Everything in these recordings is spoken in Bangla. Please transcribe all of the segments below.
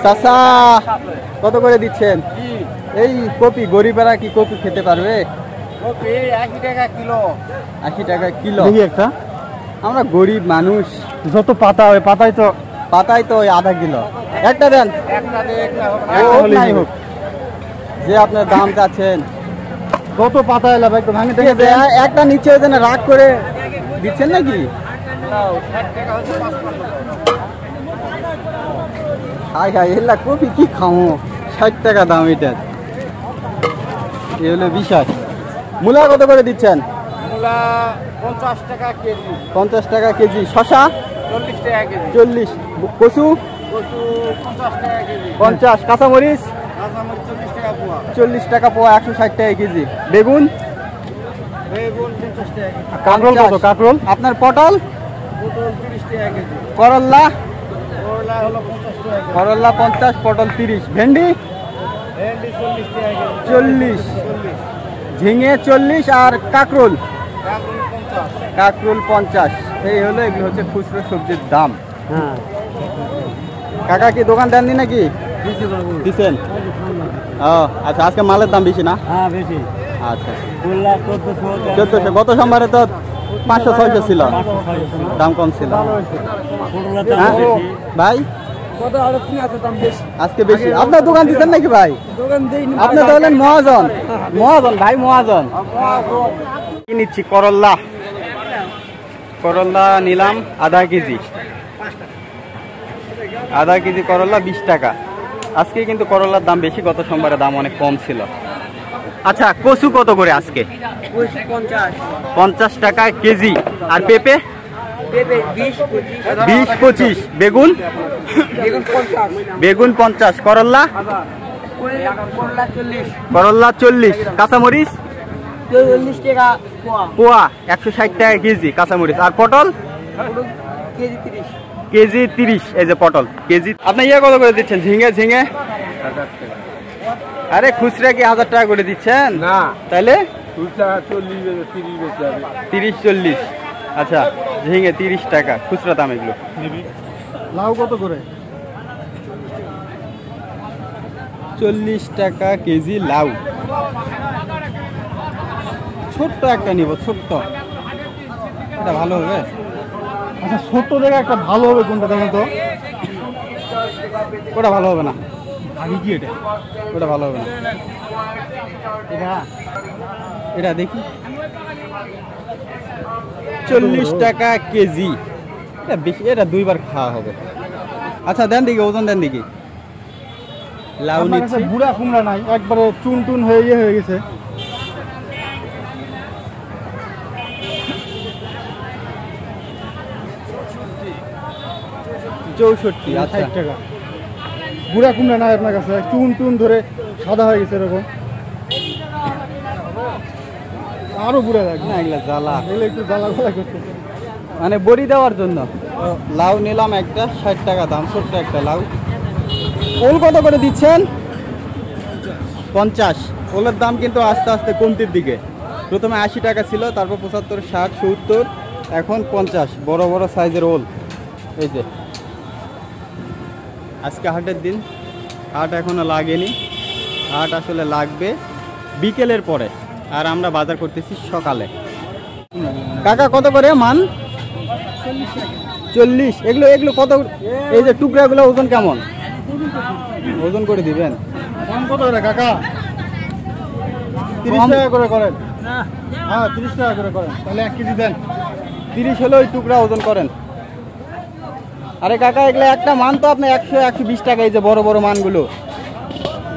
চাচা কত করে দিচ্ছেন এই কপি? গরিবেরা কি কপি খেতে পারবে? 80 টাকা কিলো। 80 টাকা কিলো একটা। আমরা গরিব মানুষ, যত পাতা হয় পাতায় তো ওই আধা কিলো একটা দেন। নাই হোক যে আপনার দাম চাচ্ছেন, কত পাতা এলাম একটু ভাঙে একটা নিচে যেন রাগ করে দিচ্ছেন নাকি? হাই হাই এলা কপি কি খাও, 60 টাকা দাম এটার। এ হলো বিষয়। মূলা কত করে দিচ্ছেন? মূলা 50 টাকা কেজি। 50 টাকা কেজি। শশা 40 টাকা কেজি। 40। কচু 50 টাকা কেজি। 50। কাঁচামরিচ কাঁচামরিচ 40 টাকা পোয়া। 40 টাকা পোয়া, 160 টাকা কেজি। বেগুন 50 টাকা কেজি। কাঁকরোল কত? কাঁকরোল আপনার পটল 30 টাকা কেজি। করল্লা করলা হলো 50 টাকা কেজি। করল্লা 50, পটল 30। ভেন্ডি ভেন্ডি 40 টাকা কেজি। 40। ঝিঙে 40 আর কাঁকরোল কাঁকরোল 50। কাঁকরোল 50। এই হলো, এগুলো হচ্ছে খুচরো সবজির দাম। হ্যাঁ কাকা কি দোকান দেননি নাকি? দিচ্ছেন? ও আচ্ছা, আজকে মালের দাম বেশি না? হ্যাঁ বেশি। আচ্ছা 1400 গত সোমবারে তো 500-600 ছিল, দাম কম ছিল। হ্যাঁ ভাই আজকে বেশি। আপনার দোকান দিচ্ছেন নাকি ভাই? আপনি তো হলেন মহাজন। মহাজন ভাই, মহাজন। কি নিচ্ছি? করল্লা নিলাম আধা কেজি। আধা কেজি করল্লা 20 টাকা। আজকে কিন্তু করল্লার দাম বেশি, গত সোমবারে দাম অনেক কম ছিল। আচ্ছা কচু কত করে আজকে? 50 টাকা কেজি। আর পেঁপে 20-25। বেগুন 50। করল্লা 40। কাঁচামরিচ 40 টাকা পোয়া, 160 টাকা কেজি কাঁচামরিচ। আর পটল কেজি 30। এই যে পটল কেজি। আপনি ইয়ে কত করে দিচ্ছেন? ঝিঙে আরে খুচরা কি 1000 টাকা করে দিচ্ছেন? না, তাহলে 30-40। আচ্ছা ঝিঙে 30 টাকা খুচরা দাম। এগুলো লাউ কত করে? 40 টাকা কেজি লাউ। ছোট্ট একটা নিব, ছোট্ট। এটা ভালো হবে? আচ্ছা 70 টাকা একটা ভালো হবে কোনটা দেখেন তো? ওটা ভালো হবে না। আগে কি এটা? ওটা ভালো হবে না। এটা দেখি 40 টাকা কেজি। এটা বেশি, এটা 2 বার খাওয়া হবে। আচ্ছা দেন দেখি, ওজন দেন দেখি। লাউ নিচ্ছি। বুড়া কুমড়া নাই, একবারে চুন হয়ে গেছে। চৌষট্টি। 60 টাকা। বুড়া কুমড়া নাই আপনার কাছে? চুন ধরে সাদা হয়ে গেছে এরকম। আরো বুড়া লাগবে না, এগুলা জ্বালা, এগুলো একটু জ্বালা করতেছে। মানে বড়ি দেওয়ার জন্য। লাউ নিলাম একটা, 60 টাকা দাম, ছোট্ট একটা লাউ। ওল কত করে দিচ্ছেন? 50। ওলের দাম কিন্তু আস্তে আস্তে কমতির দিকে। প্রথমে 80 টাকা ছিল, তারপর 75, 60, 70, এখন 50। বড় বড় সাইজের ওল। এই যে আজকে হাটের দিন, হাট এখনো লাগেনি। হাট আসলে লাগবে বিকেলের পরে, আর আমরা বাজার করতেছি সকালে। কাকা কত করে মান? 40। এগুলো কত? এই যে টুকরাগুলো ওজন কেমন? ওজন করে দিবেন? কত করে কাকা? 30 টাকা করে করেন। হ্যাঁ 30 টাকা করে করেন, তাহলে 1 কেজি দেন। 30 হলে ওই টুকরা ওজন করেন। আরে কাকা এগুলো একটা মান তো আপনি 100-120 টাকা। এই যে বড় বড় মানগুলো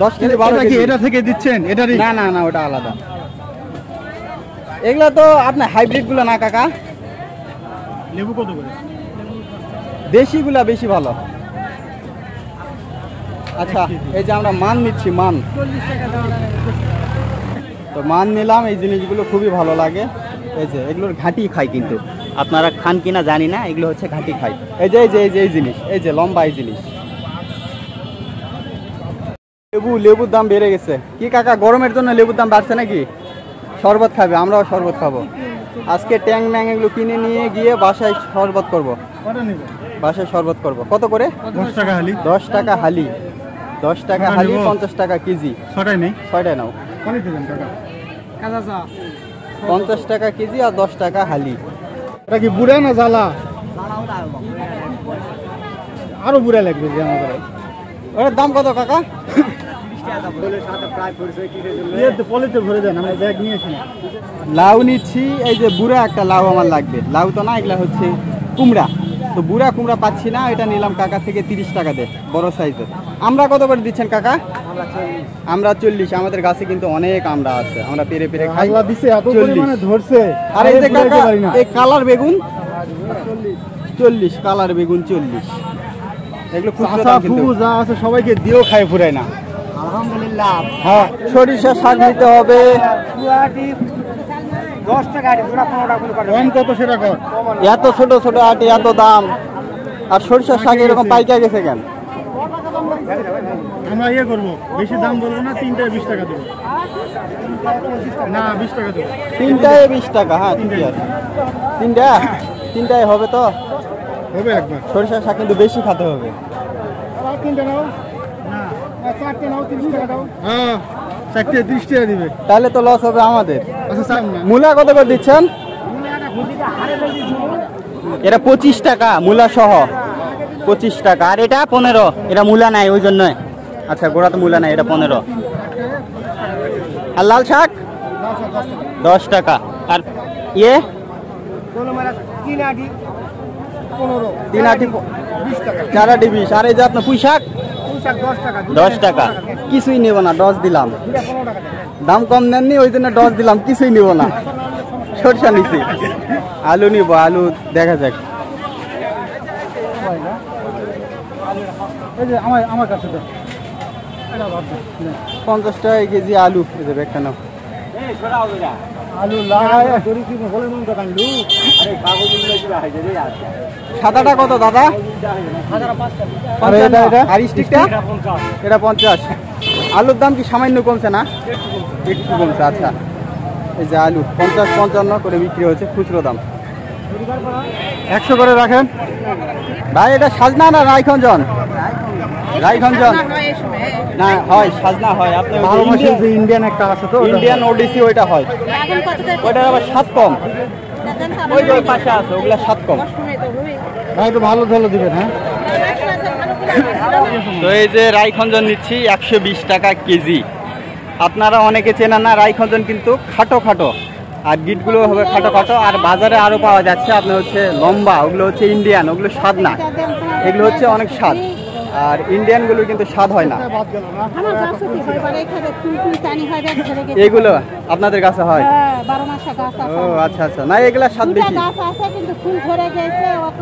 10 কেজি 12 কেজি। এটা থেকে দিচ্ছেন? এটারই? না ওটা আলাদা। এগুলা তো আপনার হাইব্রিড গুলো না কাকা। লেবু কত করে? দেশিগুলা বেশি ভালো। আচ্ছা এই যে আমরা মান নিচ্ছি, মান তো মান নিলাম। এই জিনিসগুলো খুবই ভালো লাগে। এই যে এগুলোর ঘাটি খাই, কিন্তু আপনারা খান কিনা জানি না। এগুলো হচ্ছে ঘাটি খাই। এই জিনিস, এই যে লম্বা এই জিনিস। লেবুর দাম বেড়ে গেছে। কি কাকা গরমের জন্য লেবুর দাম বাড়ছে নাকি? শরবত খাবে? আমরাও শরবত খাবো। আজকে ট্যাং ম্যাং এগুলো কিনে নিয়ে গিয়ে বাসায় শরবত করবো। বাসায় শরবত করব। কত করে? 10 টাকা হালি। 10 টাকা হালি। 10 টাকা কটা হালি, নেবো? 50 টাকা কেজি। ছটাই নেই। 6টায় নাও। অনেক দিলেন টাকা। 50 টাকা কেজি আর 10 টাকা হালি। এটা কি বুড়া না জ্বালা? আরো বুড়া লাগবে যে আমাদের। ওর দাম কত কাকা? পলিতে ভরে দেন, আমরা ব্যাগ নিয়ে আসি না। লাউ নিচ্ছি, এই যে বুড়া একটা লাউ আমার লাগবে। লাউ তো না, এগুলা হচ্ছে কুমড়া। তো বুড়া কুমড়া পাচ্ছি না, এটা নিলাম কাকা থেকে 30 টাকা দে, বড় সাইজের। আমরা কত করে দিচ্ছেন কাকা? আমরা 40। আমাদের গাছে কিন্তু অনেক আমরা আছে, আমরা পেরে পেরে খাই। আল্লাহ দিছে এত 40। পরিমাণে ধরছে। আর এই যে বুড়াইতে কাকা, পারি না। এই কালার বেগুন 40, কালার বেগুন 40। এগুলো খুচরা চাচা দাম কিন্তু। ফুফু যা আছে সবাইকে দিয়েও খাই ফুরায় না। আলহামদুলিল্লাহ। হ্যাঁ, সরিষা শাক নিতে হবে। 10 টাকা আটি, জোড়া 15 টাকা করে কম কত সেটা কর। এত ছোট ছোট আটি, এত দাম। আর সরিষার শাক এরকম পাইকা গেছে কেন? আমরা ইয়ে করবো, বেশি দাম বলবো না, 3টায় 20 টাকা দেবো। না 20 টাকা দেবো। 3টায় 20 টাকা। হ্যাঁ ঠিকই আছে। 3টায় হবে তো। হবে একবার। সরিষার শাক কিন্তু বেশি খেতে হবে। 3টে নাও না, 4টে নাও, 30 টাকা দাও। হ্যাঁ 4টে 30 টাকা দিবে। তাহলে তো লস হবে আমাদের। আচ্ছা চাপ না। মূলা কত করে দিচ্ছেন? এটা 25 টাকা মূলা সহ। 25 টাকা। আর এটা 15। এটা মূলা নাই ওই জন্য। আচ্ছা, গোড়া তো মূলা নাই, এটা 15। আর লাল শাক 10 টাকা। আর ইয়ে 3 আটি 15 3 আটি 20 টাকা। 4 আটি 20। আর এই যে আপনার পুঁই শাক 10 টাকা। 10 টাকা। কিছুই নেব না, 10 দিলাম। দুটা 15 টাকা। দাম কম নেননি ওই জন্য 10 দিলাম, কিছুই নিব না। সরষা নিছি। আলু নিব, আলু দেখা যাক। এই যে আমার কাছে দাও। এটা বাদ দাও। 50 টাকা কেজি আলু। এই যে ব্যাগটা নাও। আলু লাগায় দড়ি কি বলে মন দোকান লু। আরে কাগজগুলো কি হয় রে আর? সাদাটা কত দাদা? আরে এটা আর স্টিকটা? 50। এটা 50। আলুর দাম কি সামান্য কমছে না? একটু কমছে। আচ্ছা, এই যে আলু 50-55 করে বিক্রি হচ্ছে, খুচরো দাম। 100 করে রাখেন। ভাই এটা সাজনা না রায়খঞ্জন? রায়খঞ্জন না, হয় সাজনা হয়। আপনি ভালো মাসের যে ইন্ডিয়ান একটা আছে তো, ইন্ডিয়ান ওডিসি ওইটা হয়। ওইটার আবার স্বাদ কম। ওই যে ওই পাশে আছে, ওগুলা স্বাদ কম। ভাই তো ভালো ভালো দিবেন। হ্যাঁ তো এই যে রায়খঞ্জন নিচ্ছি 120 টাকা কেজি। আপনারা অনেকে চেনেন না, রায়খঞ্জন কিন্তু খাটো খাটো, আর গিটগুলো হবে খাটো খাটো। আর বাজারে আরো পাওয়া যাচ্ছে আপনার হচ্ছে লম্বা, ওগুলো হচ্ছে ইন্ডিয়ান, ওগুলো স্বাদ না। এগুলো হচ্ছে অনেক স্বাদ। আর ইন্ডিয়ানগুলো কিন্তু স্বাদ হয় না। বাদ গেল না। এইগুলো আপনাদের কাছে হয়? 12 মাসে গাছ আছে। ও আচ্ছা আচ্ছা, না এগুলা স্বাদ দুটা বেশি। গাছ আছে কিন্তু ফুল ধরে গেছে অত।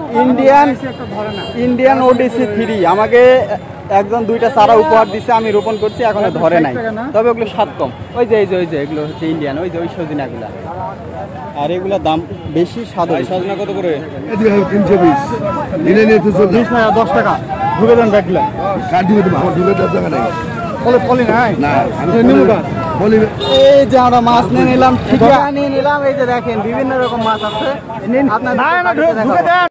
ইন্ডিয়ান ওডিসি 3 আমাকে একজন 2টা চারা উপহার দিচ্ছে, আমি রোপণ করছি, এখনো ধরে নাই। তবে ওগুলো স্বাদ কম। ওই যে এগুলো হচ্ছে ইন্ডিয়ান, ওই যে ওই সজনাগুলা। আর এগুলা দাম বেশি, স্বাদ। সজনা কত করে? 320 নিলে নিয়ে তো 20 না 10 টাকা ঢুকে দেন ব্যাগগুলা। কার ঢুকে দেবো? আমার ঢুকে দেওয়ার জায়গা নাই। পলি নাই না, আমি নিমুটা বলি এই যে আমরা মাছ নিয়ে নিলাম, ঠিক নিয়ে নিলাম। এই যে দেখেন বিভিন্ন রকম মাছ আছে। আপনার ঢুকে দেন।